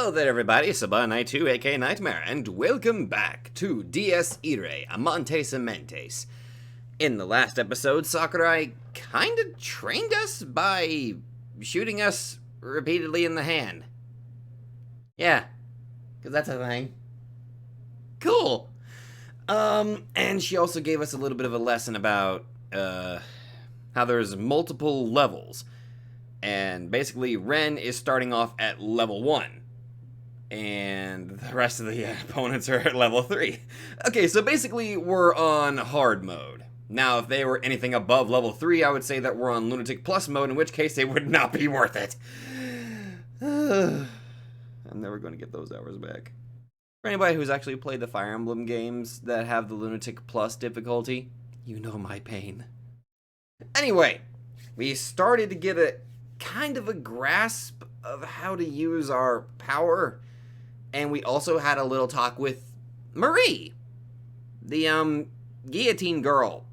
Hello there everybody, Sakurai aka Nightmare, and welcome back to Irae Amantes Amentes. In the last episode, Sakurai kinda trained us by shooting us repeatedly in the hand. Yeah, because that's a thing. Cool! And she also gave us a little bit of a lesson about, how there's multiple levels. And basically, Ren is starting off at level 1. And the rest of the opponents are at level 3. Okay, so basically, we're on hard mode. Now, if they were anything above level 3, I would say that we're on Lunatic Plus mode, in which case they would not be worth it. I'm never going to get those hours back. For anybody who's actually played the Fire Emblem games that have the Lunatic Plus difficulty, you know my pain. Anyway, we started to get a kind of a grasp of how to use our power, and we also had a little talk with Marie, the guillotine girl.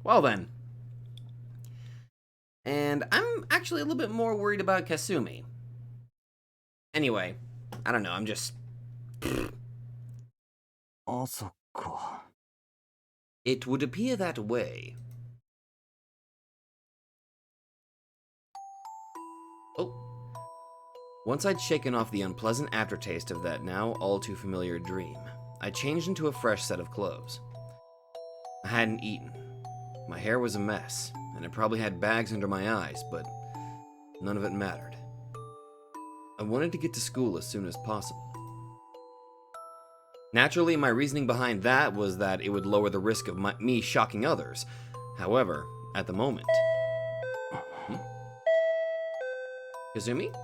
Well then. And I'm actually a little bit more worried about Kasumi. Anyway, I don't know, I'm just... It would appear that way. Oh. Once I'd shaken off the unpleasant aftertaste of that now all too familiar dream, I changed into a fresh set of clothes. I hadn't eaten. My hair was a mess, and I probably had bags under my eyes, but none of it mattered. I wanted to get to school as soon as possible. Naturally, my reasoning behind that was that it would lower the risk of me shocking others. However, at the moment... Kasumi?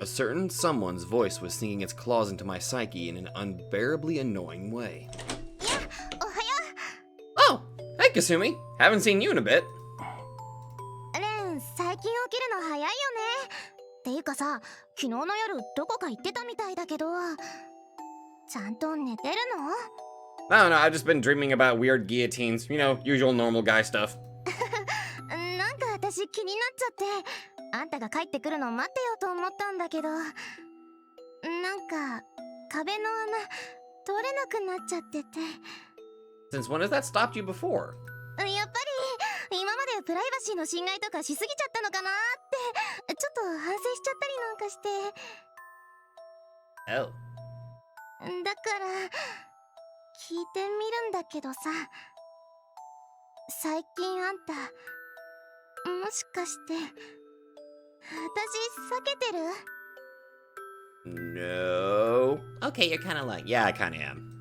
A certain someone's voice was sinking its claws into my psyche in an unbearably annoying way. Yeah, ohayo. Oh, hey Kasumi. Haven't seen you in a bit. Ren, 最近起きるの早いよね。っていうかさ、昨日の夜どこか行ってたみたいだけど、ちゃんと寝てるの？ I don't know, I've just been dreaming about weird guillotines. You know, usual normal guy stuff. なんか私気になっちゃって、あんたが帰ってくるの待ってようと思ったんだけど、なんか壁の穴通れなくなっちゃってて。Since when has that stopped you before? やっぱり今までプライバシーの侵害とかしすぎちゃったのかなって、ちょっと反省しちゃったりなんかして。Oh. だから聞いてみるんだけどさ、最近あんたもしかして私避けてる？ No. Okay, you're kinda like, yeah, I kinda am.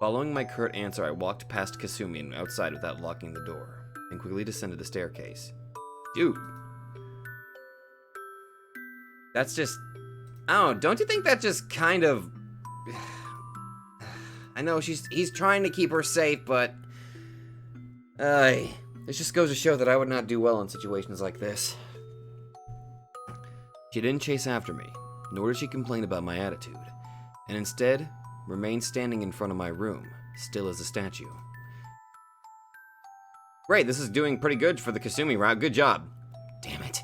Following my curt answer, I walked past Kasumi and outside without locking the door, and quickly descended the staircase. Dude. That's just... I don't know, don't you think that just kind of... I know he's trying to keep her safe, but... this just goes to show that I would not do well in situations like this. She didn't chase after me, nor did she complain about my attitude, and instead remained standing in front of my room, still as a statue. Great, this is doing pretty good for the Kasumi route. Good job. Damn it.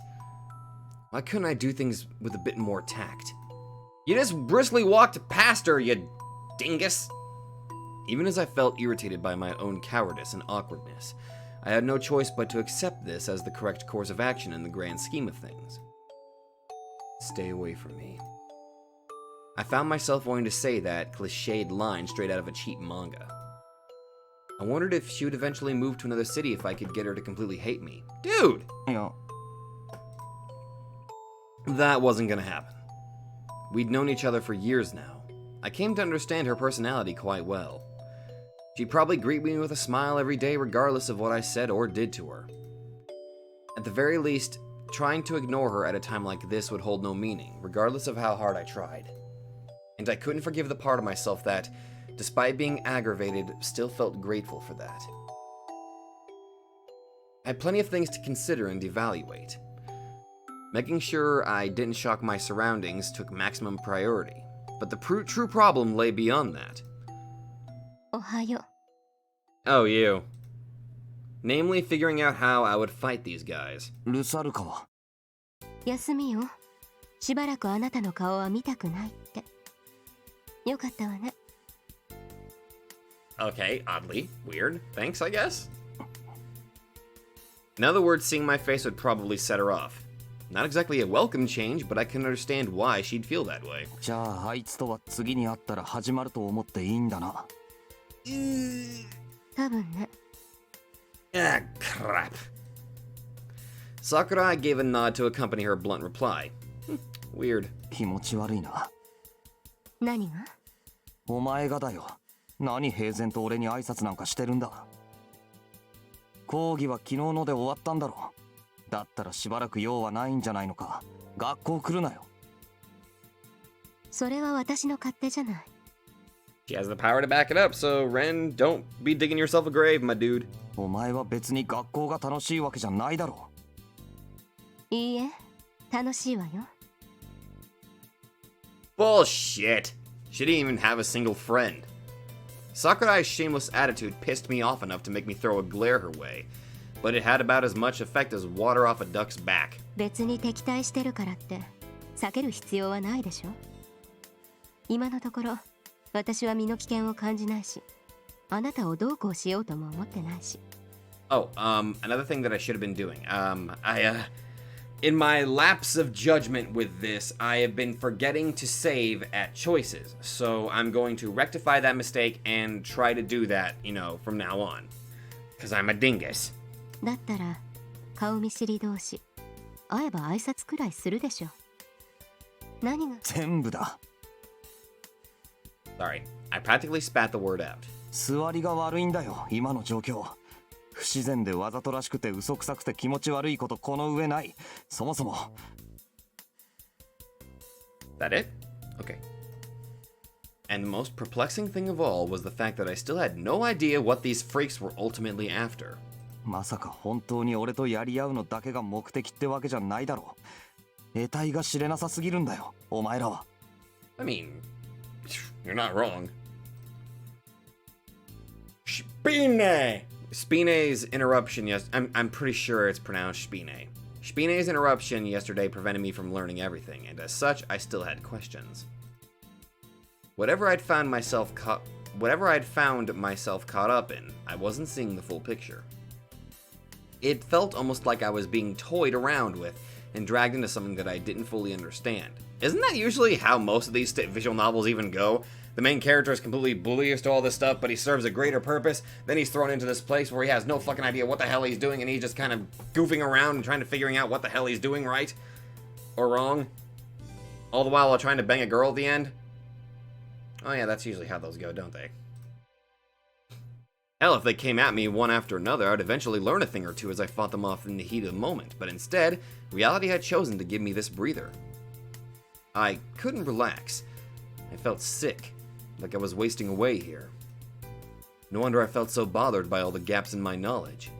Why couldn't I do things with a bit more tact? You just briskly walked past her, you dingus. Even as I felt irritated by my own cowardice and awkwardness, I had no choice but to accept this as the correct course of action in the grand scheme of things. Stay away from me. I found myself wanting to say that cliched line straight out of a cheap manga. I wondered if she would eventually move to another city if I could get her to completely hate me. Dude! Yeah. That wasn't gonna happen. We'd known each other for years now. I came to understand her personality quite well. She'd probably greet me with a smile every day regardless of what I said or did to her. At the very least, trying to ignore her at a time like this would hold no meaning, regardless of how hard I tried. And I couldn't forgive the part of myself that, despite being aggravated, still felt grateful for that. I had plenty of things to consider and evaluate. Making sure I didn't shock my surroundings took maximum priority, but the true problem lay beyond that. おはよ Oh, you. Namely, figuring out how I would fight these guys. ルサルカは休みよ。しばらくあなたの顔は見たくないって。よかったわね。Okay, oddly. Weird. Thanks, I guess? In other words, seeing my face would probably set her off. Not exactly a welcome change, but I can understand why she'd feel that way. じゃああいつとは次に会ったら始まると思っていいんだな。多分ね。Ah, crap. Sakurai gave a nod to accompany her blunt reply. Weird. 気持ち悪いな。何が？お前がだよ。何平然と俺に挨拶なんかしてるんだ。講義は昨日ので終わったんだろ。だったらしばらく用はないんじゃないのか。学校来るなよ。それは私の勝手じゃない。She has the power to back it up, so Ren, don't be digging yourself a grave, my dude. お前は別に学校が楽しいわけじゃないだろ。いいえ、楽しいわよ。Bullshit. She didn't even have a single friend. Sakurai's shameless attitude pissed me off enough to make me throw a glare her way, but it had about as much effect as water off a duck's back. 別に敵対してるからって避ける必要はないでしょ。今のところ私は身の危険を感じないし、あなたをどうこうしようとも思ってないし。Oh, another thing that I should have been doing. In my lapse of judgment with this, I have been forgetting to save at choices. So I'm going to rectify that mistake and try to do that, from now on. Because I'm a dingus. だったら顔見知り同士会えば挨拶くらいするでしょ。何が？全部だ。Sorry, I practically spat the word out. 座りが悪いんだよ、今の状況。不自然でわざとらしくて嘘くさくて気持ち悪いことこの上ない。そもそも。That it? Okay. And the most perplexing thing of all was the fact that I still had no idea what these freaks were ultimately after. まさか本当に俺とやり合うのだけが目的ってわけじゃないだろう。得体が知れなさすぎるんだよ、お前らは。I mean, you're not wrong. Spine! Spine's interruption, I'm pretty sure it's pronounced Spine. Spine's interruption yesterday prevented me from learning everything, and as such, I still had questions. Whatever I'd found myself caught up in, I wasn't seeing the full picture. It felt almost like I was being toyed around with and dragged into something that I didn't fully understand. Isn't that usually how most of these visual novels even go? The main character is completely oblivious to all this stuff, but he serves a greater purpose. Then he's thrown into this place where he has no fucking idea what the hell he's doing, and he's just kind of goofing around and trying to figuring out what the hell he's doing right or wrong. All the while trying to bang a girl at the end. Oh yeah, that's usually how those go, don't they? Hell, if they came at me one after another, I'd eventually learn a thing or two as I fought them off in the heat of the moment. But instead, reality had chosen to give me this breather. I couldn't relax. I felt sick, like I was wasting away here. No wonder I felt so bothered by all the gaps in my knowledge.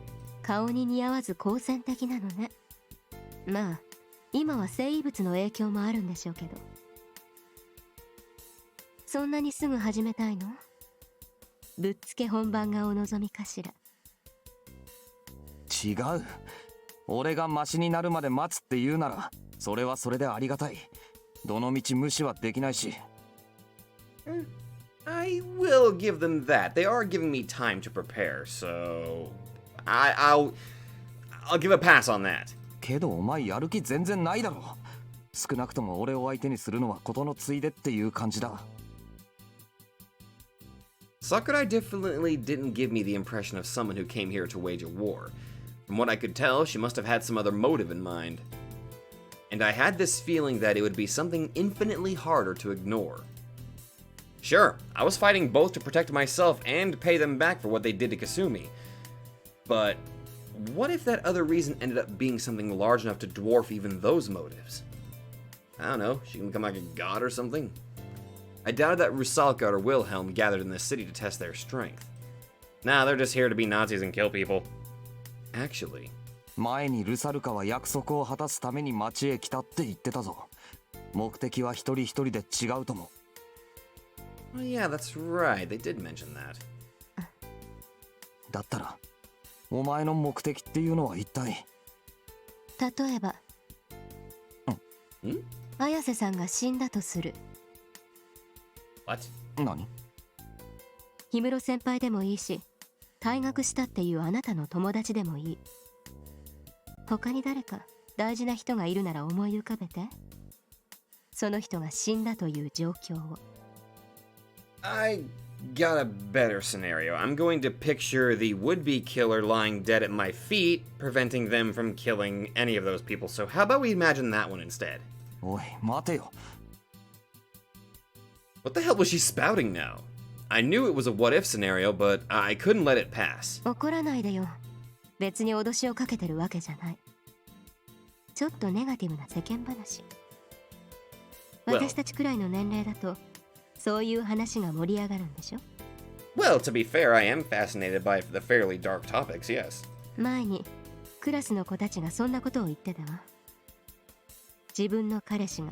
顔に似合わず好戦的なのね。まあ、今は生異物の影響もあるんでしょうけど。そんなにすぐ始めたいの？ぶっつけ本番がお望みかしら。違う。俺がマシになるまで待つって言うなら、それはそれでありがたい。どのみち無視はできないし。I will give them that. They are giving me time to prepare, so I'll give a pass on that. けどお前やる気全然ないだろ。少なくとも俺を相手にするのはことのついでっていう感じだ。Sakurai definitely didn't give me the impression of someone who came here to wage a war. From what I could tell, she must have had some other motive in mind. And I had this feeling that it would be something infinitely harder to ignore. Sure, I was fighting both to protect myself and pay them back for what they did to Kasumi. But what if that other reason ended up being something large enough to dwarf even those motives? I don't know, she can become like a god or something? I doubted that Rusalka or Wilhelm gathered in this city to test their strength. Nah, they're just here to be Nazis and kill people. Actually... 前にルサルカは約束を果たすために町へ来たって言ってたぞ。目的は一人一人で違うとも。Oh yeah, that's right. They did mention that. だったらお前の目的っていうのは一体。例えば綾瀬さんが死んだとする。 What? 何？氷室先輩でもいいし、退学したっていうあなたの友達でもいい。他に誰か大事な人がいるなら思い浮かべて。その人が死んだという状況を。 I got a better scenario. I'm going to picture the would-be killer lying dead at my feet, preventing them from killing any of those people. So how about we imagine that one instead? おい待てよ。 What the hell was she spouting now? I knew it was a what-if scenario, but I couldn't let it pass. 怒らないでよ。別に脅しをかけてるわけじゃない。ちょっとネガティブな世間話。 私たちくらいの年齢だとそういう話が盛り上がるんでしょ。 Well, to be fair, I am fascinated by the fairly dark topics, yes. 前にクラスの子たちがそんなことを言ってたわ。自分の彼氏が、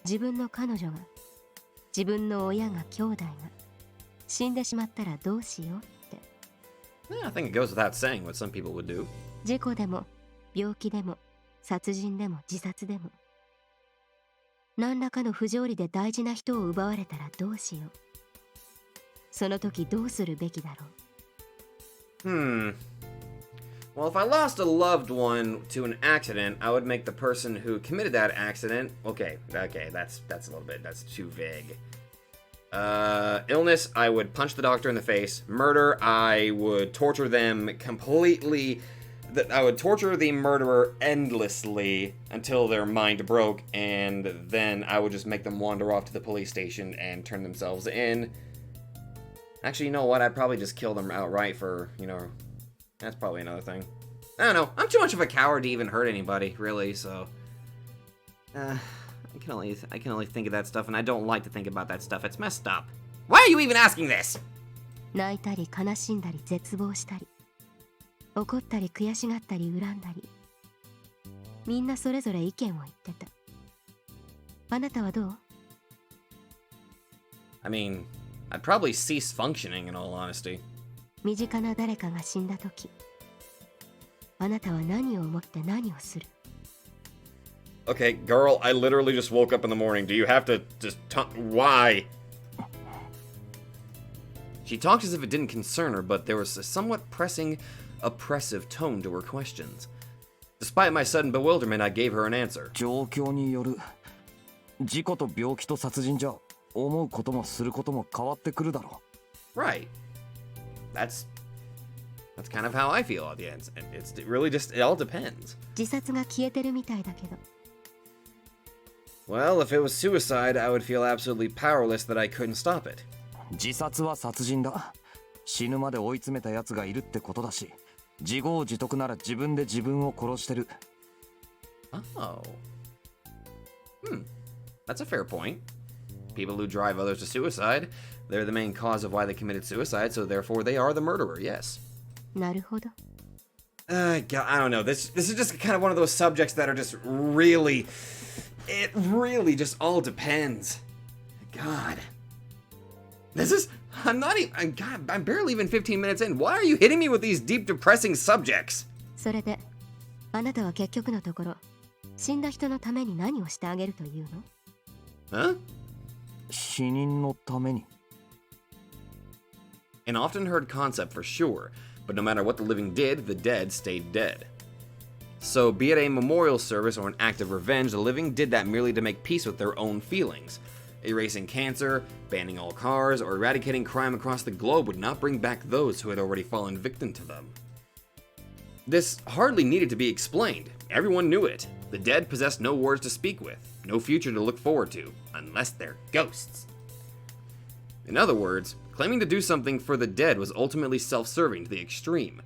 自分の彼女が、自分の親が兄弟が死んでしまったらどうしようって。 Yeah, I think it goes without saying what some people would do. 事故でも病気でも殺人でも自殺でも何らかの不条理で大事な人を奪われたらどうしよう。その時どうするべきだろう。 Well, if I lost a loved one to an accident, I would make the person who committed that accident... Okay, that's a little bit... That's too vague. Illness, I would punch the doctor in the face. Murder, I would torture them completely... I would torture the murderer endlessly until their mind broke, and then I would just make them wander off to the police station and turn themselves in. Actually, you know what? I'd probably just kill them outright for, you know... That's probably another thing. I don't know. I'm too much of a coward to even hurt anybody, really, so... I can only think of that stuff, and I don't like to think about that stuff. It's messed up. Why are you even asking this? 泣いたり悲しんだり絶望したり怒ったり悔しがったり恨んだり、みんなそれぞれ意見を言ってた。あなたはどう？ I mean, I'd probably cease functioning, in all honesty. 身近な誰かが死んだ時、あなたは何を思って何をする？ Okay, girl, I literally just woke up in the morning. Do you have to just why? She talked as if it didn't concern her, but there was a somewhat pressing, oppressive tone to her questions. Despite my sudden bewilderment, I gave her an answer. 状況による。事故と病気と殺人じゃ思うこともすることも変わってくるだろう。 Right. That's kind of how I feel at the end. It really just, it all depends. 自殺が消えてるみたいだけど。 Well, if it was suicide, I would feel absolutely powerless that I couldn't stop it. 自殺は殺人だ。死ぬまで追い詰めた奴がいるってことだし、自業自得なら自分で自分を殺してる。Oh. That's a fair point. People who drive others to suicide, they're the main cause of why they committed suicide, so therefore they are the murderer, yes. なるほど。 God, I don't know. This is just kind of one of those subjects that are just really... It really just all depends. God. This is... I'm not even... God, I'm barely even 15 minutes in. Why are you hitting me with these deep, depressing subjects? それで、あなたは結局のところ、死んだ人のために何をしてあげるというの？ Huh? 死人のために。 An often heard concept for sure, but no matter what the living did, the dead stayed dead. So, be it a memorial service or an act of revenge, the living did that merely to make peace with their own feelings. Erasing cancer, banning all cars, or eradicating crime across the globe would not bring back those who had already fallen victim to them. This hardly needed to be explained. Everyone knew it. The dead possessed no words to speak with, no future to look forward to, unless they're ghosts. In other words, claiming to do something for the dead was ultimately self-serving to the extreme.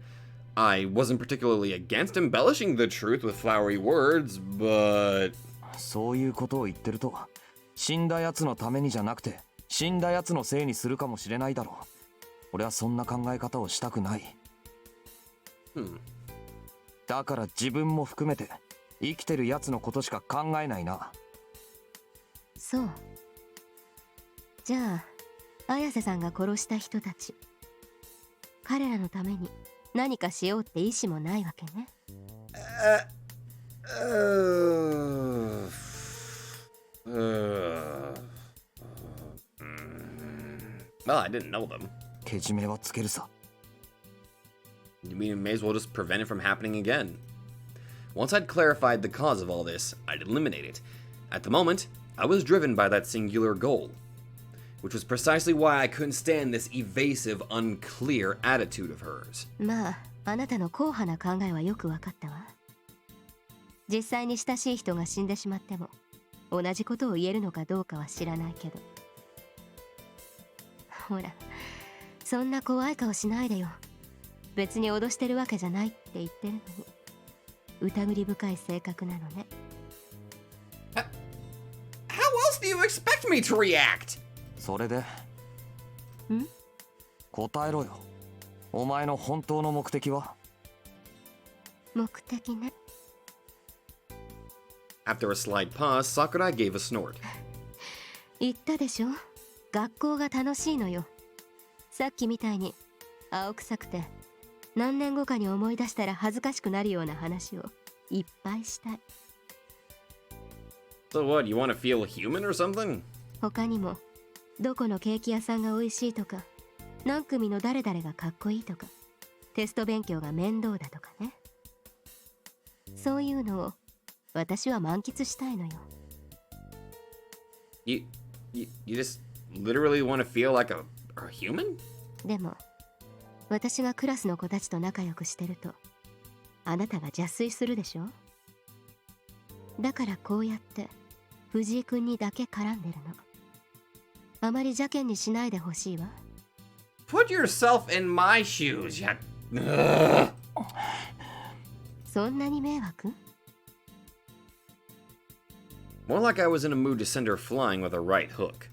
I wasn't particularly against embellishing the truth with flowery words, but... そういうことを言ってると、死んだ奴のためにじゃなくて、死んだ奴のせいにするかもしれないだろう。俺はそんな考え方をしたくない。だから自分も含めて、生きてる奴のことしか考えないな。そう。じゃあ、綾瀬さんが殺した人たち。彼らのために何かしようって意思もないわけね。Well, I didn't know them. けじめはつけるさ。 We may as well just prevent it from happening again. Once I'd clarified the cause of all this, I'd eliminate it. At the moment, I was driven by that singular goal, which was precisely why I couldn't stand this evasive, unclear attitude of hers. まあ、あなたの硬派な考えはよくわかったわ。実際に親しい人が死んでしまっても、同じことを言えるのかどうかは知らないけど。ほら、そんな怖い顔しないでよ。別に脅してるわけじゃないって言ってるのに、疑り深い性格なのね。How else do you expect me to react? それで答えろよ。お前の本当の目的は？目的ね。After a slight pause, Sakurai gave a snort. 言ったでしょ、学校が楽しいのよ。さっきみたいに青臭くて何年後かに思い出したら恥ずかしくなるような話をいっぱいしたい。 So what, you want to feel human or something? 他にもどこのケーキ屋さんが美味しいとか、何組の誰々がかっこいいとか、テスト勉強が面倒だとかね。そういうのを私は満喫したいのよ。 You just literally want to feel like a human? でも私がクラスの子たちと仲良くしてると、あなたが邪推するでしょ。だからこうやって藤井君にだけ絡んでるの。あまり邪険にしないでほしいわ。 Put yourself in my shoes, ya. そんなに迷惑？ More like I was in a mood to send her flying with a right hook.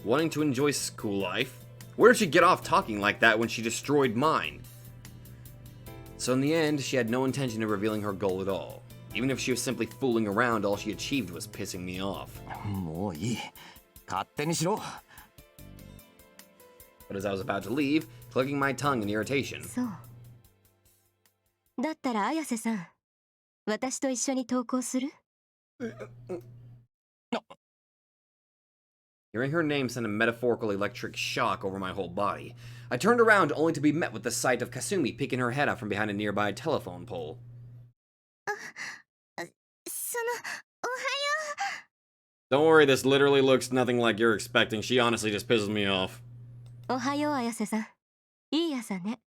Wanting to enjoy school life? Where did she get off talking like that when she destroyed mine? So in the end, she had no intention of revealing her goal at all. Even if she was simply fooling around, all she achieved was pissing me off. もういい。勝手にしろ。 But as I was about to leave, clicking my tongue in irritation. そう。だったら綾瀬さん、私と一緒に登校する？ Hearing her name sent a metaphorical electric shock over my whole body. I turned around only to be met with the sight of Kasumi peeking her head out from behind a nearby telephone pole. その、おはよ Don't worry, this literally looks nothing like you're expecting. She honestly just pisses me off. おはよう綾瀬さん。いい朝ね。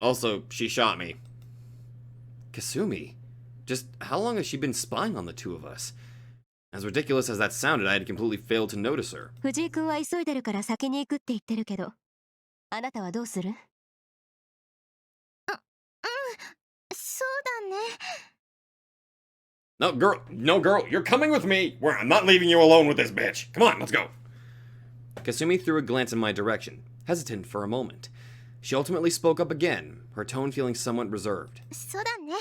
Also, she shot me. Kasumi? Just how long has she been spying on the two of us? As ridiculous as that sounded, I had completely failed to notice her. 藤井君は急いでるから先に行くって言ってるけど、あなたはどうする？そうだね。No, girl, you're coming with me. I'm not leaving you alone with this bitch. Come on, let's go. Kasumi threw a glance in my direction, hesitant for a moment. She ultimately spoke up again, her tone feeling somewhat reserved. そうだね。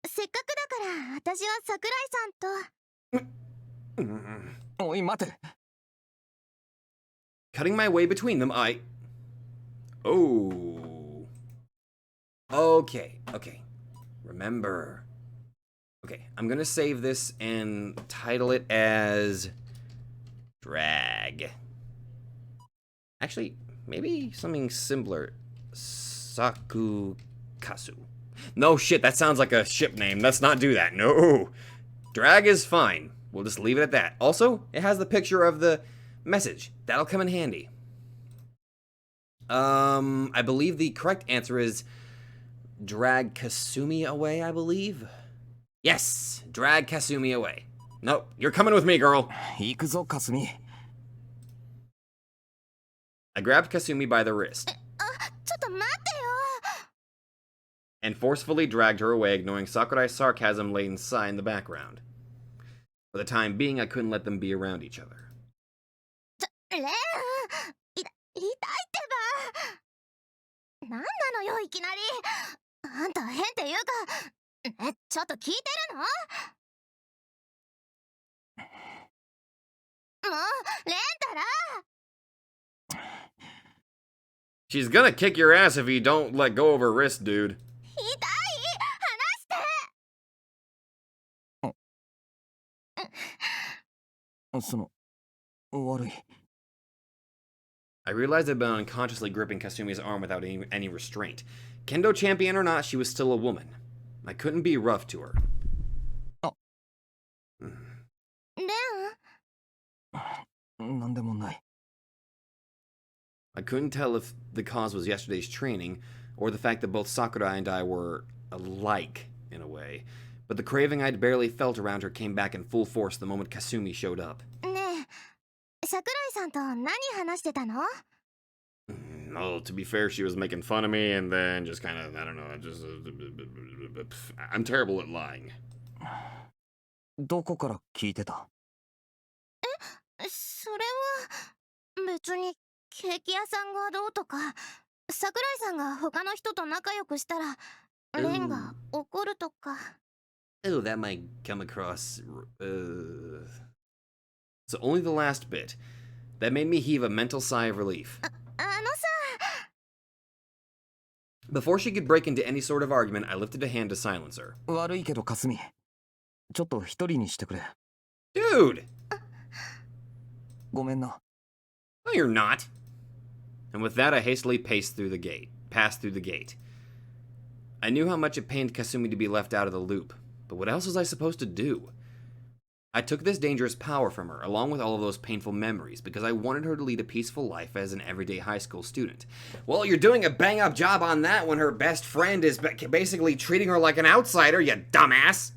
せっかくだから私は桜井さんと。おい待て。 Cutting my way between them, I... Oh. Okay. Remember. Okay, I'm gonna save this and title it as... Drag. Actually, maybe something simpler. Sakukasu. No shit, that sounds like a ship name. Let's not do that. No. Drag is fine. We'll just leave it at that. Also, it has the picture of the message. That'll come in handy. I believe the correct answer is drag Kasumi away, I believe. Yes, drag Kasumi away. No, you're coming with me, girl. 行くぞ、かすみ。 I grabbed Kasumi by the wrist ちょっと待ってよ。 and forcefully dragged her away, ignoring Sakurai's sarcasm-laden sigh in the background. For the time being, I couldn't let them be around each other. レン、痛いってば。なんなのよいきなり。あんた変っていうか、ちょっと聞いてるの？もうレンタら。She's gonna kick your ass if you don't let go of her wrist, dude. 痛い離してその、悪い。I realized I'd been unconsciously gripping Kasumi's arm without any restraint. Kendo champion or not, she was still a woman. I couldn't be rough to her. レンなんでもない。I couldn't tell if the cause was yesterday's training, or the fact that both Sakurai and I were alike, in a way. But the craving I'd barely felt around her came back in full force the moment Kasumi showed up. ねえ、桜井さんと何話してたの？ Well, to be fair, she was making fun of me, and then just kind of, I don't know, just... I'm terrible at lying. どこから聞いてた？それは別にケーキ屋さんがどうとか、桜井さんが他の人と仲良くしたらレンが怒るとか。Oh, that might come across... So only the last bit. That made me heave a mental sigh of relief. あのさ。 Before she could break into any sort of argument, I lifted a hand to silence her. 悪いけど、かすみ。ちょっと一人にしてくれ。Dude! ごめんな。 No, you're not. And with that, I hastily passed through the gate. I knew how much it pained Kasumi to be left out of the loop, but what else was I supposed to do? I took this dangerous power from her, along with all of those painful memories, because I wanted her to lead a peaceful life as an everyday high school student. Well, you're doing a bang-up job on that when her best friend is basically treating her like an outsider, you dumbass!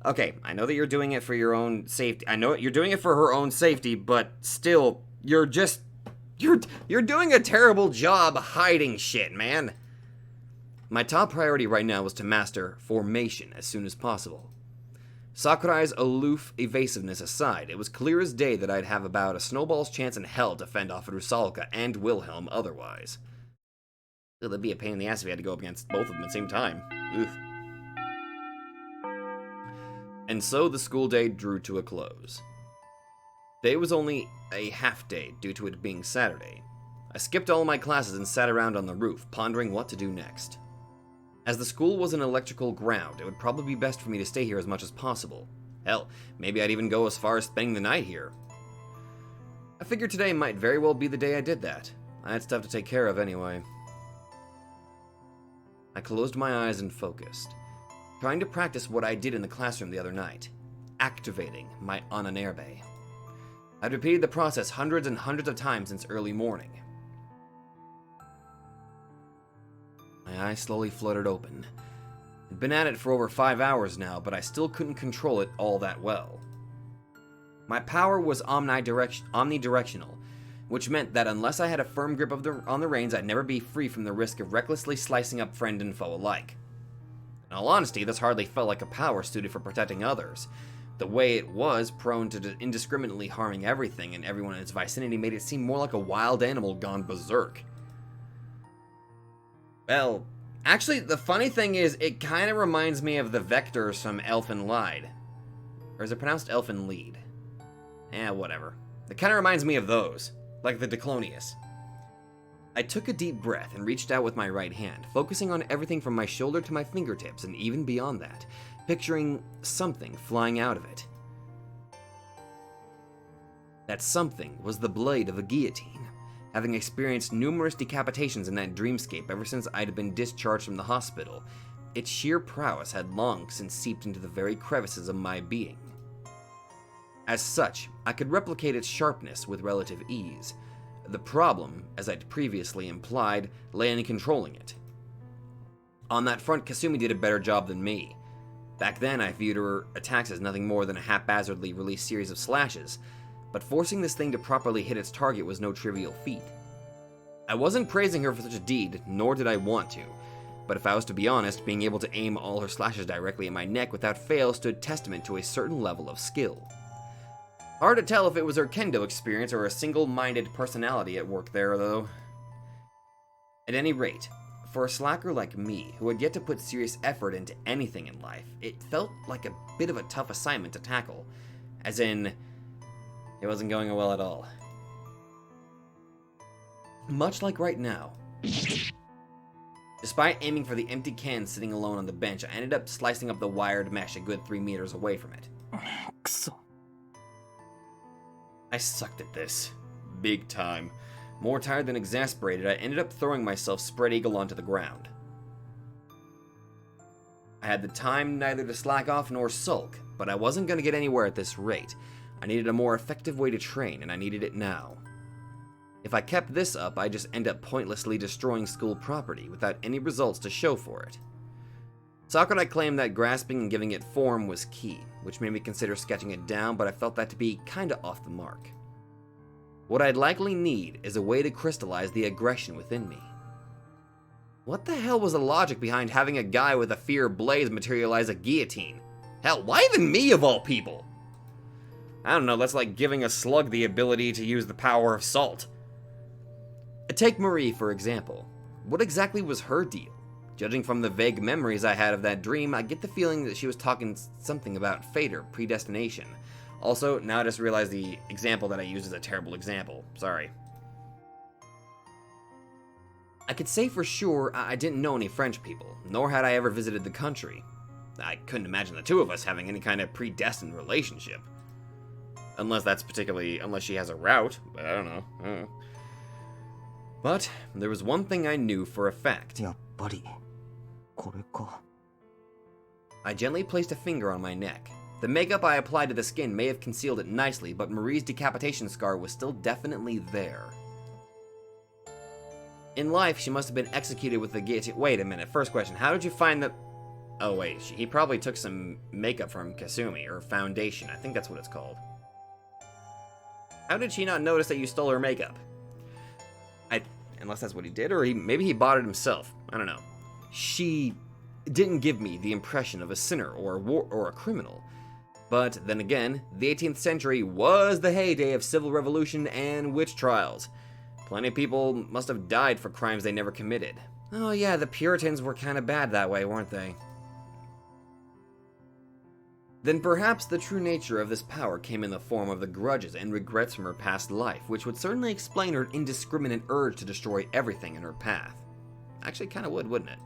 Okay, I know that you're doing it for your own safety. I know you're doing it for her own safety, but still, you're doing a terrible job hiding shit, man. My top priority right now was to master formation as soon as possible. Sakurai's aloof evasiveness aside, it was clear as day that I'd have about a snowball's chance in hell to fend off Rusalka and Wilhelm otherwise. It'd be a pain in the ass if we had to go up against both of them at the same time. Ugh. And so the school day drew to a close. Today was only a half day due to it being Saturday. I skipped all my classes and sat around on the roof, pondering what to do next. As the school was an electrical ground, it would probably be best for me to stay here as much as possible. Hell, maybe I'd even go as far as spending the night here. I figured today might very well be the day I did that. I had stuff to take care of anyway. I closed my eyes and focused, trying to practice what I did in the classroom the other night, activating my Ananerbe. I'd repeated the process hundreds and hundreds of times since early morning. My eyes slowly fluttered open. I'd been at it for over 5 hours now, but I still couldn't control it all that well. My power was omnidirectional, which meant that unless I had a firm grip on the reins, I'd never be free from the risk of recklessly slicing up friend and foe alike. In all honesty, this hardly felt like a power suited for protecting others. The way it was, prone to indiscriminately harming everything and everyone in its vicinity, made it seem more like a wild animal gone berserk. Well, actually, the funny thing is, it kind of reminds me of the vectors from Elfen Lied. Or is it pronounced Elfen Lied? Whatever. It kind of reminds me of those, like the Diclonius. I took a deep breath and reached out with my right hand, focusing on everything from my shoulder to my fingertips and even beyond that, picturing something flying out of it. That something was the blade of a guillotine. Having experienced numerous decapitations in that dreamscape ever since I'd been discharged from the hospital, its sheer prowess had long since seeped into the very crevices of my being. As such, I could replicate its sharpness with relative ease. The problem, as I'd previously implied, lay in controlling it. On that front, Kasumi did a better job than me. Back then, I viewed her attacks as nothing more than a haphazardly released series of slashes, but forcing this thing to properly hit its target was no trivial feat. I wasn't praising her for such a deed, nor did I want to, but if I was to be honest, being able to aim all her slashes directly at my neck without fail stood testament to a certain level of skill. Hard to tell if it was her kendo experience or a single-minded personality at work there, though. At any rate, for a slacker like me, who had yet to put serious effort into anything in life, it felt like a bit of a tough assignment to tackle, as in, it wasn't going well at all. Much like right now, Despite aiming for the empty can sitting alone on the bench, I ended up slicing up the wired mesh a good 3 meters away from it. くそ。 I sucked at this. Big time. More tired than exasperated, I ended up throwing myself spread eagle onto the ground. I had the time neither to slack off nor sulk, but I wasn't going to get anywhere at this rate. I needed a more effective way to train, and I needed it now. If I kept this up, I'd just end up pointlessly destroying school property without any results to show for it. Sakurai claimed that grasping and giving it form was key, which made me consider sketching it down, but I felt that to be kinda off the mark. What I'd likely need is a way to crystallize the aggression within me. What the hell was the logic behind having a guy with a fear blaze materialize a guillotine? Hell, why even me of all people? I don't know, that's like giving a slug the ability to use the power of salt. Take Marie, for example. What exactly was her deal? Judging from the vague memories I had of that dream, I get the feeling that she was talking something about fate or predestination. Also, now I just realized the example that I used is a terrible example. Sorry. I could say for sure I didn't know any French people, nor had I ever visited the country. I couldn't imagine the two of us having any kind of predestined relationship. Unless she has a route, but I don't know. But there was one thing I knew for a fact. やっぱりこれか。 I gently placed a finger on my neck. The makeup I applied to the skin may have concealed it nicely, but Marie's decapitation scar was still definitely there. In life, she must have been executed with the guillotine. Wait a minute, first question, how did you find the... Oh wait, he probably took some makeup from Kasumi, or foundation, I think that's what it's called. How did she not notice that you stole her makeup? Unless that's what he did, or maybe he bought it himself. I don't know. She didn't give me the impression of a sinner or a criminal. But then again, the 18th century was the heyday of civil revolution and witch trials. Plenty of people must have died for crimes they never committed. Oh yeah, the Puritans were kind of bad that way, weren't they? Then perhaps the true nature of this power came in the form of the grudges and regrets from her past life, which would certainly explain her indiscriminate urge to destroy everything in her path. Actually, kinda would, wouldn't it?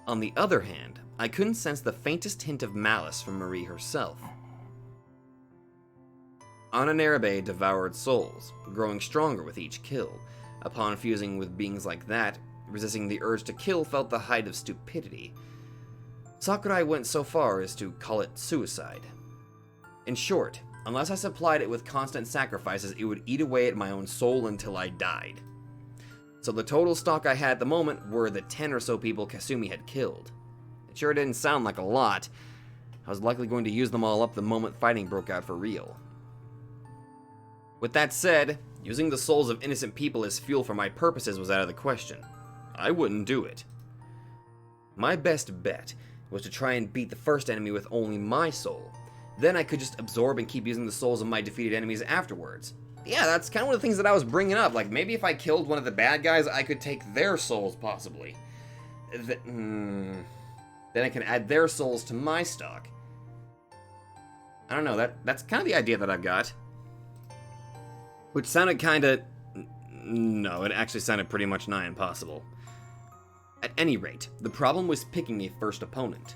On the other hand, I couldn't sense the faintest hint of malice from Marie herself. Irae devoured souls, growing stronger with each kill. Upon fusing with beings like that, resisting the urge to kill felt the height of stupidity. Sakurai went so far as to call it suicide. In short, unless I supplied it with constant sacrifices, it would eat away at my own soul until I died. So the total stock I had at the moment were the 10 or so people Kasumi had killed. It sure didn't sound like a lot. I was likely going to use them all up the moment fighting broke out for real. With that said, using the souls of innocent people as fuel for my purposes was out of the question. I wouldn't do it. My best bet was to try and beat the first enemy with only my soul. Then I could just absorb and keep using the souls of my defeated enemies afterwards. Yeah, that's kind of one of the things that I was bringing up. Like, maybe if I killed one of the bad guys, I could take their souls, possibly. Then I can add their souls to my stock. I don't know, that's kind of the idea that I've got. Which sounded kinda... No, it actually sounded pretty much nigh impossible. At any rate, the problem was picking a first opponent.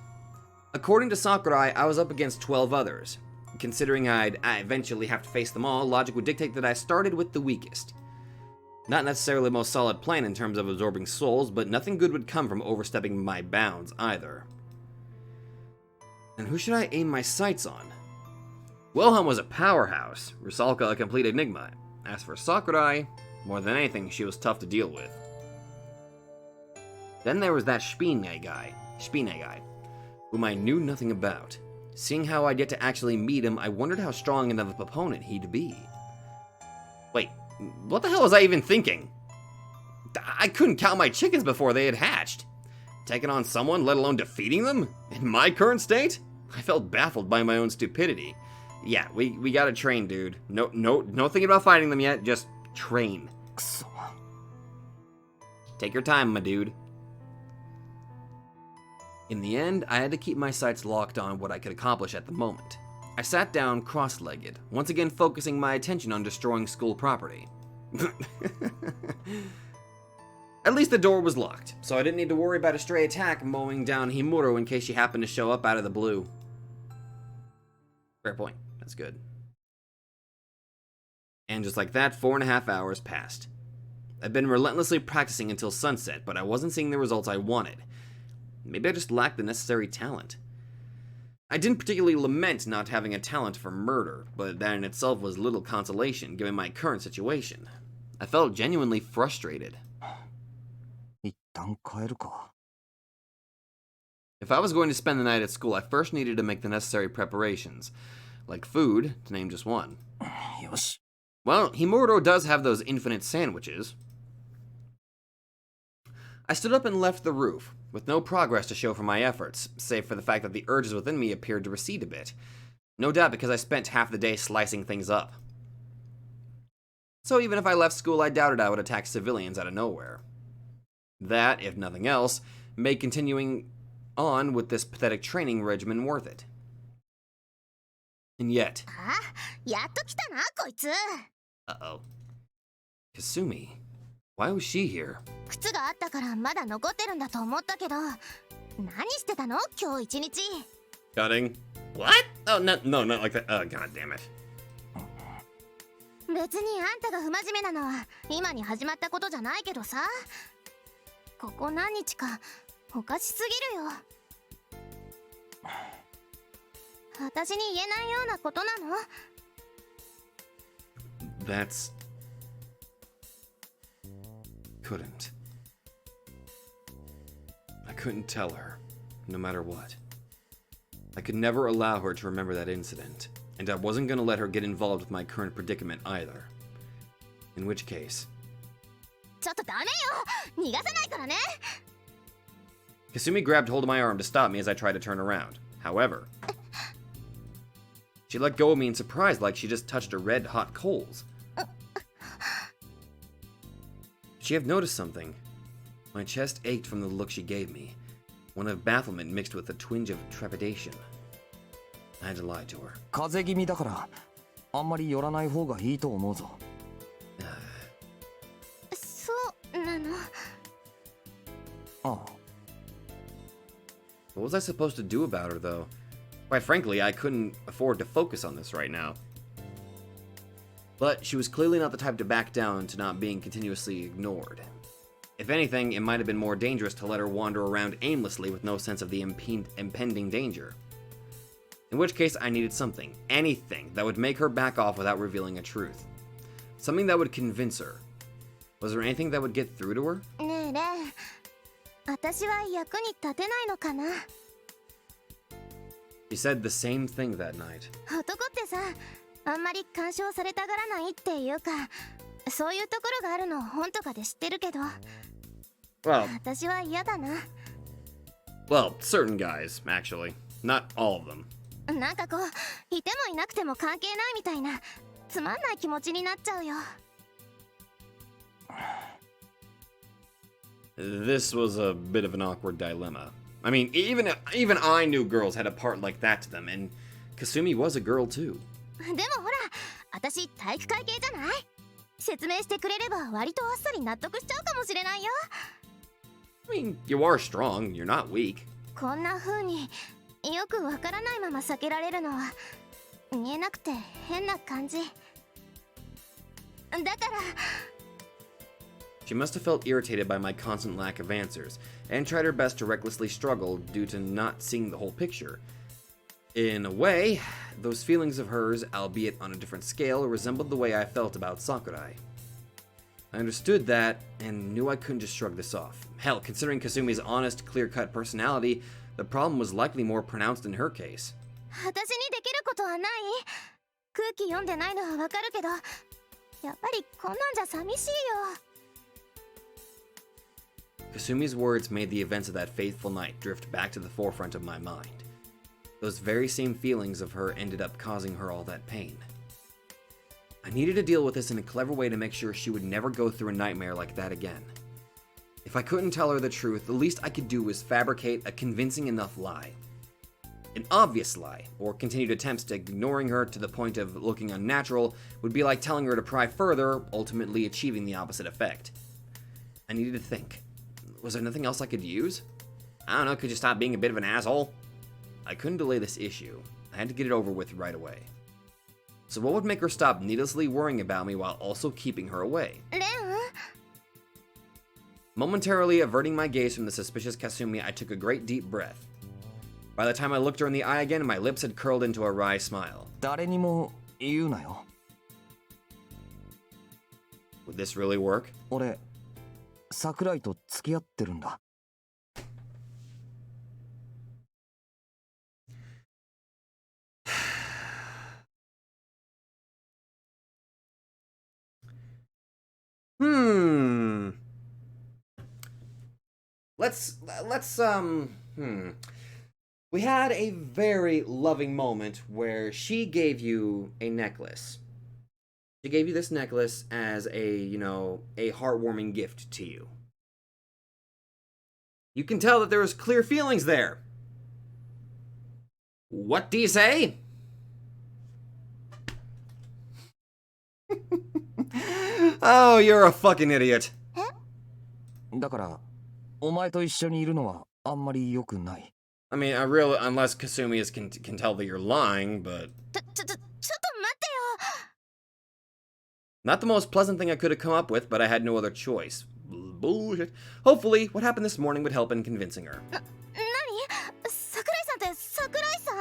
According to Sakurai, I was up against 12 others. Considering I'd eventually have to face them all, logic would dictate that I started with the weakest. Not necessarily the most solid plan in terms of absorbing souls, but nothing good would come from overstepping my bounds either. And who should I aim my sights on? Wilhelm was a powerhouse, Rusalka a complete enigma. As for Sakurai, more than anything, she was tough to deal with. Then there was that Spine guy, whom I knew nothing about. Seeing how I'd yet to actually meet him, I wondered how strong enough of an opponent he'd be. Wait, what the hell was I even thinking? I couldn't count my chickens before they had hatched. Taking on someone, let alone defeating them? In my current state? I felt baffled by my own stupidity. Yeah, we gotta train, dude. No thinking about fighting them yet, just train. Take your time, my dude. In the end, I had to keep my sights locked on what I could accomplish at the moment. I sat down cross-legged, once again focusing my attention on destroying school property. At least the door was locked, so I didn't need to worry about a stray attack mowing down Himuro in case she happened to show up out of the blue. Fair point. That's good. And just like that, 4.5 hours passed. I'd been relentlessly practicing until sunset, but I wasn't seeing the results I wanted. Maybe I just lacked the necessary talent. I didn't particularly lament not having a talent for murder, but that in itself was little consolation given my current situation. I felt genuinely frustrated. 一旦帰るか。 If I was going to spend the night at school, I first needed to make the necessary preparations, like food, to name just one. よし。 Well, Himuro does have those infinite sandwiches. I stood up and left the roof, with no progress to show for my efforts, save for the fact that the urges within me appeared to recede a bit. No doubt because I spent half the day slicing things up. So even if I left school, I doubted I would attack civilians out of nowhere. That, if nothing else, made continuing on with this pathetic training regimen worth it. And yet... あ、やっと来たな、こいつ。 Uh-oh. Kasumi. Why was she here? 靴があったからまだ残ってるんだと思ったけど、何してたの今日一日。 Cutting? What? Oh, no, not like that. Oh, god damn it. 別にあんたが不真面目なのは今に始まったことじゃないけどさ。ここ何日かおかしすぎるよ。私に言えないようなことなの？ That's... Couldn't. I couldn't tell her, no matter what. I could never allow her to remember that incident, and I wasn't going to let her get involved with my current predicament either. In which case... ちょっとダメよ。逃がさないからね。 Kasumi grabbed hold of my arm to stop me as I tried to turn around. However... She let go of me in surprise like she just touched a red-hot coals. She have noticed something. My chest ached from the look she gave me, one of bafflement mixed with a twinge of trepidation. I had to lie to her. 風邪気味だから、あんまり寄らない方がいいと思うぞ。そうなの。ああ。 What was I supposed to do about her, though? Quite frankly, I couldn't afford to focus on this right now. But she was clearly not the type to back down to not being continuously ignored. If anything, it might have been more dangerous to let her wander around aimlessly with no sense of the impending danger. In which case, I needed something, anything, that would make her back off without revealing a truth. Something that would convince her. Was there anything that would get through to her? ねえレン、私は役に立てないのかな。 She said the same thing that night. 男ってさ、あんまり干渉されたがらないっていうか、そういうところがあるの本とかで知ってるけど、 Well, 私は嫌だな。 well, certain guys, actually. Not all of them. なんかこう、いてもいなくても関係ないみたいな、つまんない気持ちになっちゃうよ。 This was a bit of an awkward dilemma. I mean, even I knew girls had a part like that to them, and Kasumi was a girl too. でもほら、私体育会系じゃない？説明してくれれば割とあっさり納得しちゃうかもしれないよ。 I mean, you are strong, you're not weak. こんな風によくわからないまま避けられるのは見えなくて変な感じ。だから。 She must have felt irritated by my constant lack of answers, and tried her best to recklessly struggle due to not seeing the whole picture. In a way, those feelings of hers, albeit on a different scale, resembled the way I felt about Sakurai. I understood that, and knew I couldn't just shrug this off. Hell, considering Kasumi's honest, clear-cut personality, the problem was likely more pronounced in her case. 私にできることはない？空気読んでないのはわかるけど、やっぱりこんなんじゃ寂しいよ。 Kasumi's words made the events of that fateful night drift back to the forefront of my mind. Those very same feelings of her ended up causing her all that pain. I needed to deal with this in a clever way to make sure she would never go through a nightmare like that again. If I couldn't tell her the truth, the least I could do was fabricate a convincing enough lie. An obvious lie, or continued attempts to ignoring her to the point of looking unnatural, would be like telling her to pry further, ultimately achieving the opposite effect. I needed to think. Was there nothing else I could use? I don't know, could you stop being a bit of an asshole? I couldn't delay this issue. I had to get it over with right away. So what would make her stop needlessly worrying about me while also keeping her away? Momentarily averting my gaze from the suspicious Kasumi, I took a great deep breath. By the time I looked her in the eye again, my lips had curled into a wry smile. 誰にも言うなよ。 Would this really work? 俺、桜井と付き合ってるんだ。We had a very loving moment where she gave you a necklace. She gave you this necklace as a heartwarming gift to you. You can tell that there was clear feelings there. What do you say? Oh, you're a fucking idiot. だから、お前と一緒にいるのはあんまり良くない。I mean, unless Kasumi can tell that you're lying, but... ちょっと待ってよ。 Not the most pleasant thing I could have come up with, but I had no other choice. Bullshit. Hopefully, what happened this morning would help in convincing her. 何？桜井さんって桜井さん？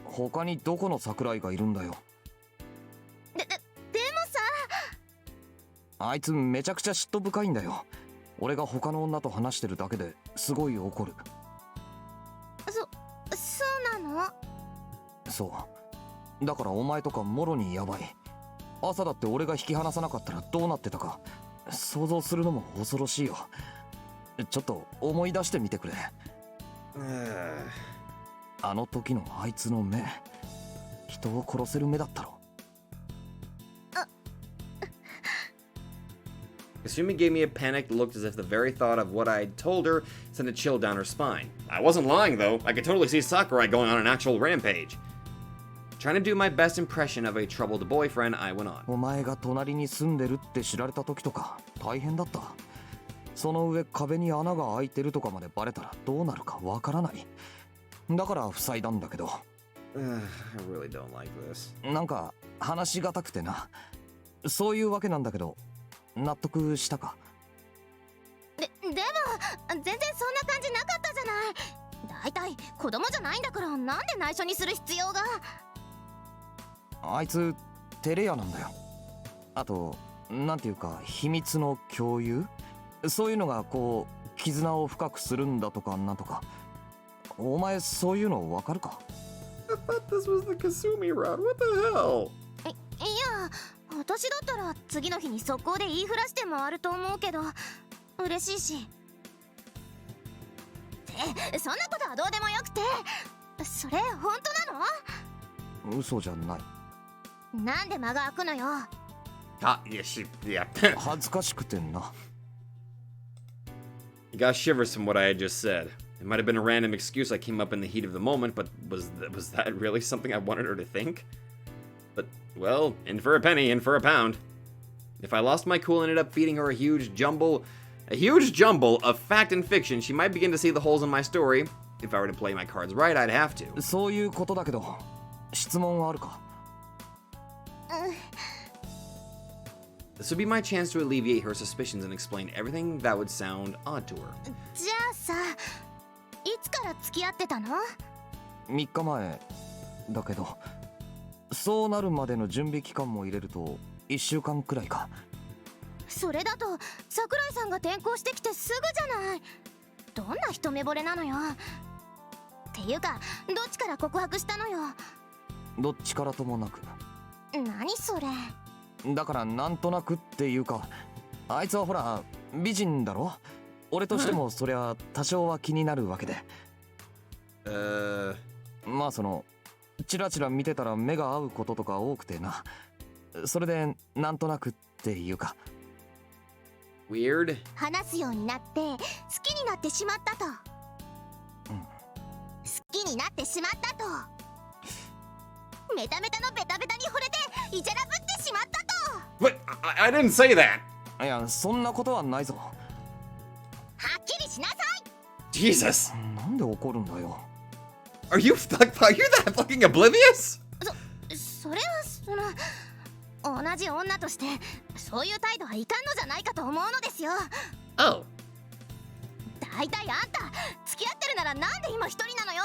他にどこの桜井がいるんだよ。でもさ、あいつめちゃくちゃ嫉妬深いんだよ。俺が他の女と話してるだけですごい怒る。そうなの？そう。だからお前とかもろにヤバい。朝だって俺が引き離さなかったらどうなってたか想像するのも恐ろしいよ。ちょっと思い出してみてくれ。あの時のあいつの目、人を殺せる目だったろ。Kasumi gave me a panicked look as if the very thought of what I'd told her sent a chill down her spine. I wasn't lying, though. I could totally see Sakurai going on an actual rampage. Trying to do my best impression of a troubled boyfriend, I went on. お前が隣に住んでるって知られた時とか大変だった。その上壁に穴が開いてるとかまでバレたらどうなるかわからない。だから塞いだんだけど。I really don't like this. なんか話しがたくてな。そういうわけなんだけど。納得したか？でも全然そんな感じなかったじゃない。だいたい子供じゃないんだからなんで内緒にする必要が。あいつ照れ屋なんだよ。あとなんていうか秘密の共有、そういうのがこう絆を深くするんだとかなんとか。お前そういうのわかるか？ I thought this was the Kasumi route. What the hell? いや、私だったら次の日に速攻で言いふらして回ると思うけど、嬉しいし。そんなことはどうでもよくて、それ本当なの？嘘じゃない。なんで間が空くのよ。Yeah. 恥ずかしくてな。You got shivers from what I had just said. It might have been a random excuse I came up in the heat of the moment, but was that really something I wanted her to think? But, well, in for a penny, in for a pound. If I lost my cool and ended up feeding her a huge jumble of fact and fiction, she might begin to see the holes in my story. If I were to play my cards right, I'd have to. そういうことだけど、質問はあるか？This would be my chance to alleviate her suspicions and explain everything that would sound odd to her. じゃあさ、いつから付き合ってたの？3日前だけど、そうなるまでの準備期間も入れると1週間くらいか。それだと桜井さんが転校してきてすぐじゃない。どんな一目惚れなのよ。っていうか、どっちから告白したのよ。どっちからともなく。何それ。だからなんとなくっていうか、あいつはほら美人だろ。俺としてもそりゃ多少は気になるわけで。まあそのチラチラ見てたら目が合うこととか多くてな。それでなんとなくっていうか。Weird. 話すようになって好きになってしまったと。好きになってしまったと。メタメタのベタベタに惚れてイチャラぶってしまったと。 What? I didn't say that. いや、そんなことはないぞ。はっきりしなさい。 Jesus! なんで怒るんだよ。Are you that fucking oblivious? それは同じ女としてそういう態度はいかんのじゃないかと思うのですよ。 Oh. だいたいあんた付き合ってるならなんで今一人なのよ。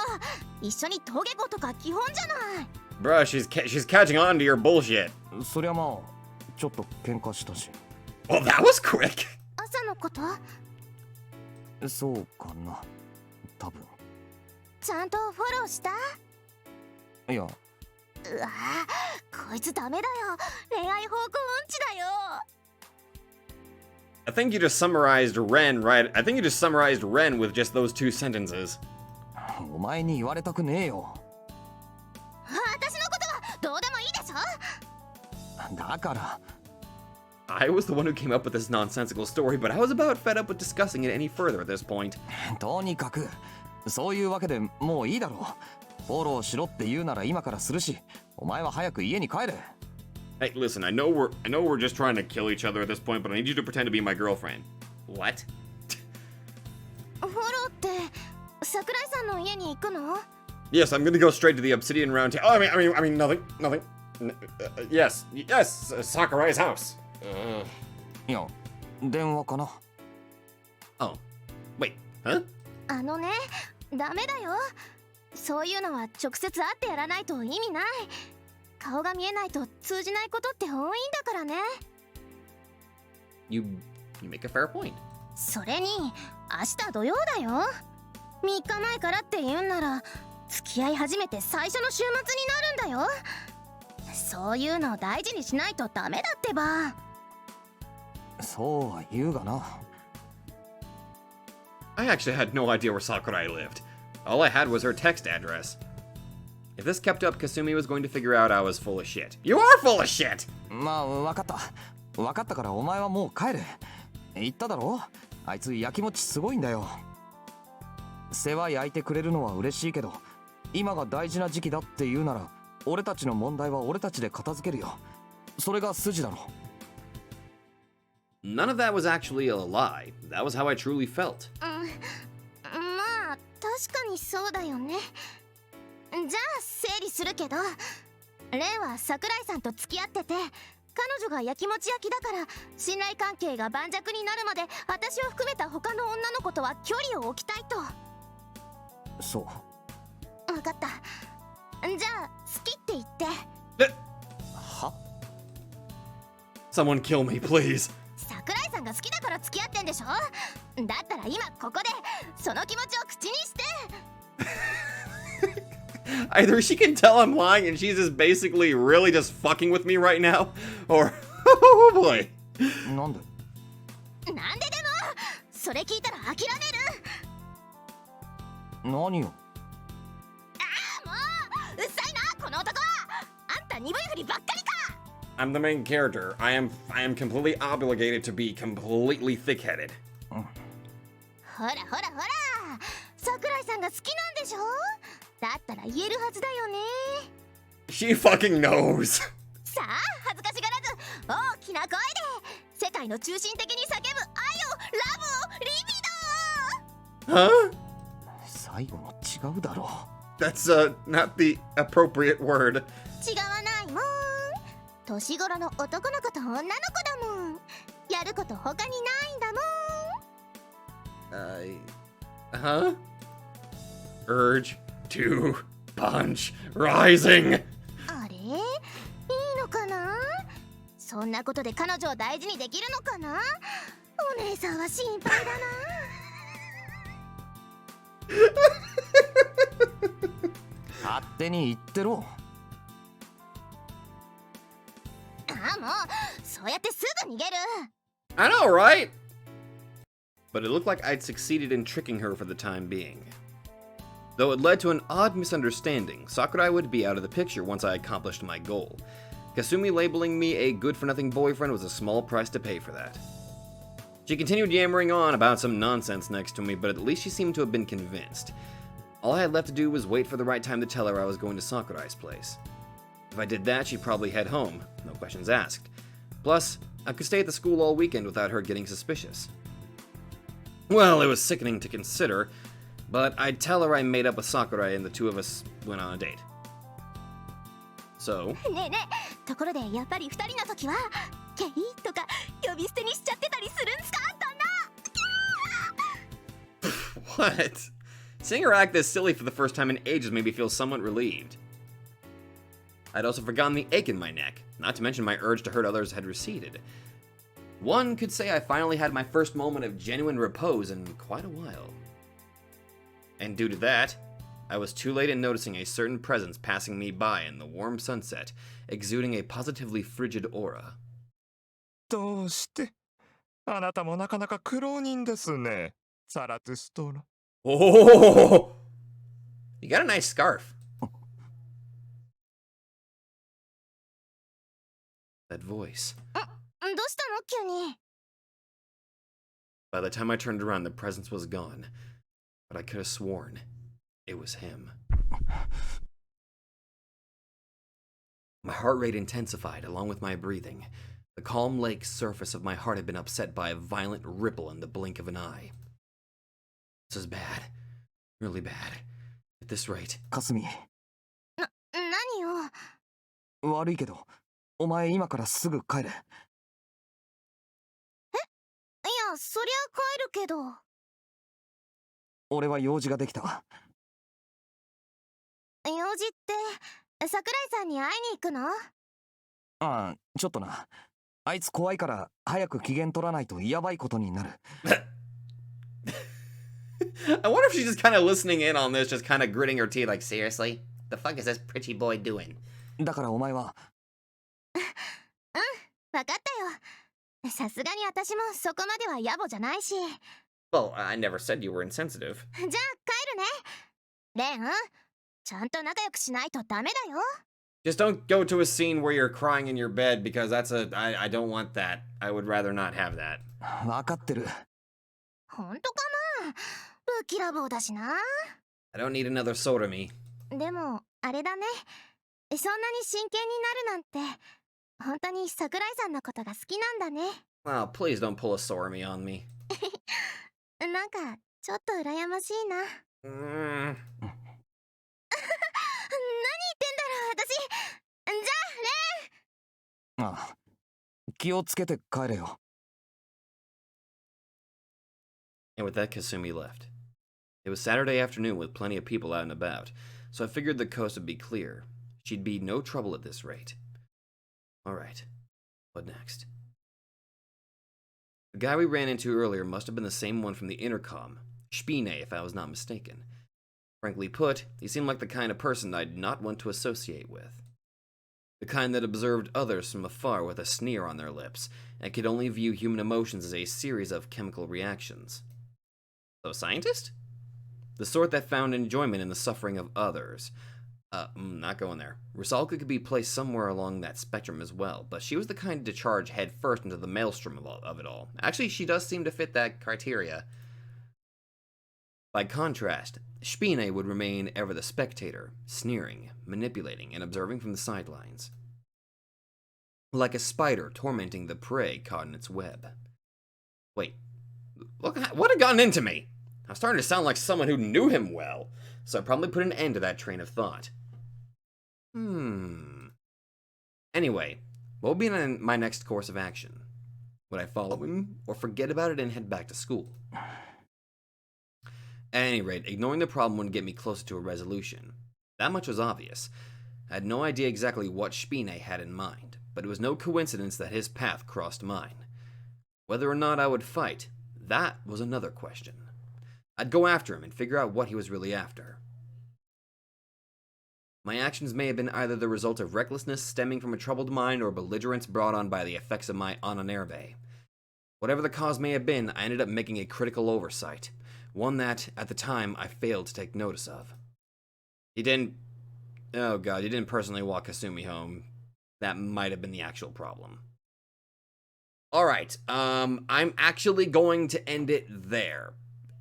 一緒に登下校とか基本じゃない。 Bruh, she's catching on to your bullshit. そりゃまあちょっと喧嘩したし。 Well, that was quick. 朝のことそうかな、多分。ちゃんとフォローした？いや、うわぁ、こいつダメだよ。恋愛方向音痴だよ。 I think you just summarized Ren right. I think you just summarized Ren with just those 2 sentences. お前に言われたくねえよ。私のことはどうでもいいでしょ。だから。 I was the one who came up with this nonsensical story, but I was about fed up with discussing it any further at this point. とにかくそういうわけでもういいだろう。フォローしろって言うなら今からするし、お前は早く家に帰れ。 Hey, listen, I know we're just trying to kill each other at this point, but I need you to pretend to be my girlfriend. What? フォローって桜井さんの家に行くの？ Yes, I'm gonna go straight to the Obsidian Round Table. Oh, I mean, nothing. Yes, Sakurai's house. いや、電話かな。 Oh, wait, huh? ダメだよ。そういうのは直接会ってやらないと意味ない。顔が見えないと通じないことって多いんだからね。 You make a fair point. それに明日土曜だよ。3日前からって言うんなら付き合い始めて最初の週末になるんだよ。そういうのを大事にしないとダメだってば。そうは言うがな。 I actually had no idea where Sakurai lived. All I had was her text address. If this kept up, Kasumi was going to figure out I was full of shit. You are full of shit! まあ分かったからお前はもう帰れ。言っただろ、あいつやきもちすごいんだよ。世話焼いてくれるのは嬉しいけど、今が大事な時期だって言うなら俺たちの問題は俺たちで片付けるよ。それが筋だろ。 None of that was actually a lie. That was how I truly felt. まあ確かにそうだよね。じゃあ整理するけど、レンは桜井さんと付き合ってて、彼女がやきもち焼きだから信頼関係が盤石になるまで私を含めた他の女の子とは距離を置きたいと。そう。分かった。じゃあ好きって言って。は？ Someone kill me, please. 桜井さんが好きだから付き合ってんでしょ。だったら今ここでその気持ちを口にして。 Either she can tell I'm lying and she's just basically really just fucking with me right now, or oh boy. なんで？なんででもそれ聞いたら諦める。何よ。もううっさいなこの男は。あんた鈍いふりばっかりか。 I'm the main character. I am completely obligated to be completely thick-headed. ほら桜井さんが好きなんでしょ。だったら言えるはずだよね。 She fucking knows. さあ恥ずかしがらず大きな声で世界の中心的に叫ぶ愛をラブをリビドー。 Huh? 最後の違うだろ。 That's not the appropriate word. 違わないもん。年頃の男の子と女の子だもん。やること他にないんだもん。Huh? Urge to punch rising. あれいいのかな。そんなことで彼女を大事にできるのかな。お姉さんは心配だな。勝手に言ってろ。もうそうやってすぐ逃げる。 I know, right? But it looked like I'd succeeded in tricking her for the time being. Though it led to an odd misunderstanding, Sakurai would be out of the picture once I accomplished my goal. Kasumi labeling me a good-for-nothing boyfriend was a small price to pay for that. She continued yammering on about some nonsense next to me, but at least she seemed to have been convinced. All I had left to do was wait for the right time to tell her I was going to Sakurai's place. If I did that, she'd probably head home, no questions asked. Plus, I could stay at the school all weekend without her getting suspicious. Well, it was sickening to consider, but I'd tell her I made up with Sakurai and the two of us went on a date. So... ねえねえ、ところでやっぱり二人の時はケイとか呼び捨てにしちゃってたりするんすか、旦那。 What? Seeing her act this silly for the first time in ages made me feel somewhat relieved. I'd also forgotten the ache in my neck, not to mention my urge to hurt others had receded. One could say I finally had my first moment of genuine repose in quite a while. And due to that, I was too late in noticing a certain presence passing me by in the warm sunset, exuding a positively frigid aura. どうして？あなたもなかなか苦労人ですね、サラトゥストロ。 Oh! You got a nice scarf. That voice. どうしたの急に。 By the time I turned around, the presence was gone. But I could have sworn it was him. My heart rate intensified along with my breathing. The calm lake surface of my heart had been upset by a violent ripple in the blink of an eye. This is bad. Really bad. At this rate. かすみ、何よ。悪いけど、お前今からすぐ帰れ。いや、そりゃ帰るけど。俺は用事ができた。用事って桜井さんに会いに行くの？ああ、ちょっとな。あいつ怖いから早く機嫌取らないとやばいことになる。I wonder if she's just kind of listening in on this, just kind of gritting her teeth like, seriously? The fuck is this pretty boy doing? だからお前は。わかったよ。さすがに私もそこまでは野暮じゃないし。Well, I never said you were insensitive. じゃあ帰るね。レン、ちゃんと仲良くしないとダメだよ。Just don't go to a scene where you're crying in your bed because I don't want that. I would rather not have that. わかってる。本当かな？不気らぼうだしな。I don't need another soda me. でもあれだね。そんなに真剣になるなんて。本当に桜井さんのことが好きなんだね。Wow, please don't pull a sore me on me. なんかちょっと羨ましいな。何言ってんだろう私。じゃあレン。ああ、気をつけて帰れよ。And with that, Kasumi left. It was Saturday afternoon with plenty of people out and about, so I figured the coast would be clear. She'd be no trouble at this rate. Alright, what next? The guy we ran into earlier must have been the same one from the intercom, Spine if I was not mistaken. Frankly put, he seemed like the kind of person I'd not want to associate with. The kind that observed others from afar with a sneer on their lips, and could only view human emotions as a series of chemical reactions. So, scientist? The sort that found enjoyment in the suffering of others. Not going there. Rusalka could be placed somewhere along that spectrum as well, but she was the kind to charge head first into the maelstrom of it all. Actually, she does seem to fit that criteria. By contrast, Spine would remain ever the spectator, sneering, manipulating, and observing from the sidelines. Like a spider tormenting the prey caught in its web. Wait, look, what had gotten into me? I was starting to sound like someone who knew him well, so I probably put an end to that train of thought. Anyway, what would be my next course of action? Would I follow him, or forget about it and head back to school? At any rate, ignoring the problem wouldn't get me closer to a resolution. That much was obvious. I had no idea exactly what Spine had in mind, but it was no coincidence that his path crossed mine. Whether or not I would fight, that was another question. I'd go after him and figure out what he was really after. My actions may have been either the result of recklessness stemming from a troubled mind or belligerence brought on by the effects of my ananerbe. Whatever the cause may have been, I ended up making a critical oversight, one that, at the time, I failed to take notice of. You didn't personally walk Kasumi home. That might have been the actual problem. Alright, I'm actually going to end it there.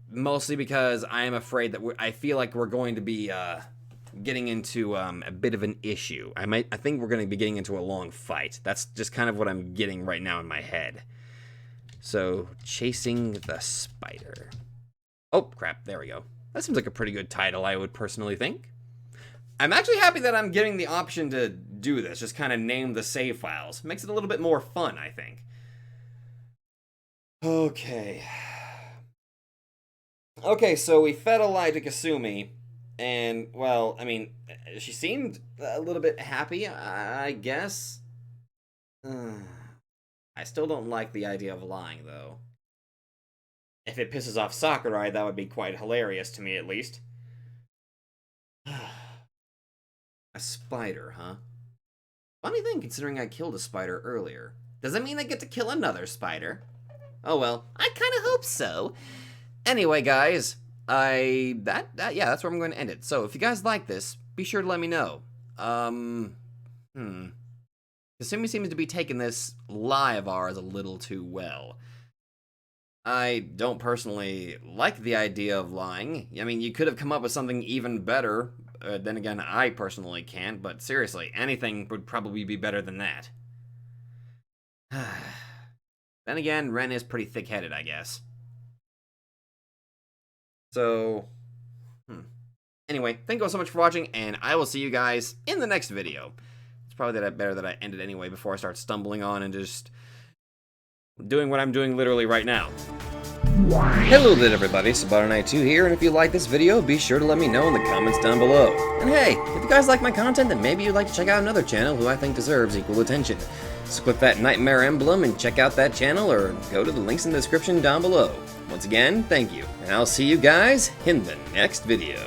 Mostly because I am afraid that I feel like we're going to be, getting into a bit of an issue. I think we're going to be getting into a long fight. That's just kind of what I'm getting right now in my head. So, chasing the spider. Oh, crap, there we go. That seems like a pretty good title, I would personally think. I'm actually happy that I'm getting the option to do this, just kind of name the save files. Makes it a little bit more fun, I think. Okay. Okay, so we fed a lie to Kasumi, and, well, I mean, she seemed a little bit happy, I guess. I still don't like the idea of lying, though. If it pisses off Sakurai, that would be quite hilarious to me, at least. A spider, huh? Funny thing, considering I killed a spider earlier. Does that mean I get to kill another spider? Oh well, I kind of hope so. Anyway, guys, yeah, that's where I'm going to end it. So, if you guys like this, be sure to let me know. Kasumi seems to be taking this lie of ours a little too well. I don't personally like the idea of lying. I mean, you could have come up with something even better. Then again, I personally can't, but seriously, anything would probably be better than that. Then again, Ren is pretty thick-headed, I guess. So, anyway, thank you all so much for watching, and I will see you guys in the next video. It's probably better that I end it anyway before I start stumbling on and just doing what I'm doing literally right now. Hello there everybody, Sakurai2 here, and if you like this video, be sure to let me know in the comments down below. And hey, if you guys like my content, then maybe you'd like to check out another channel who I think deserves equal attention. So click that Nightmare emblem and check out that channel, or go to the links in the description down below. Once again, thank you, and I'll see you guys in the next video.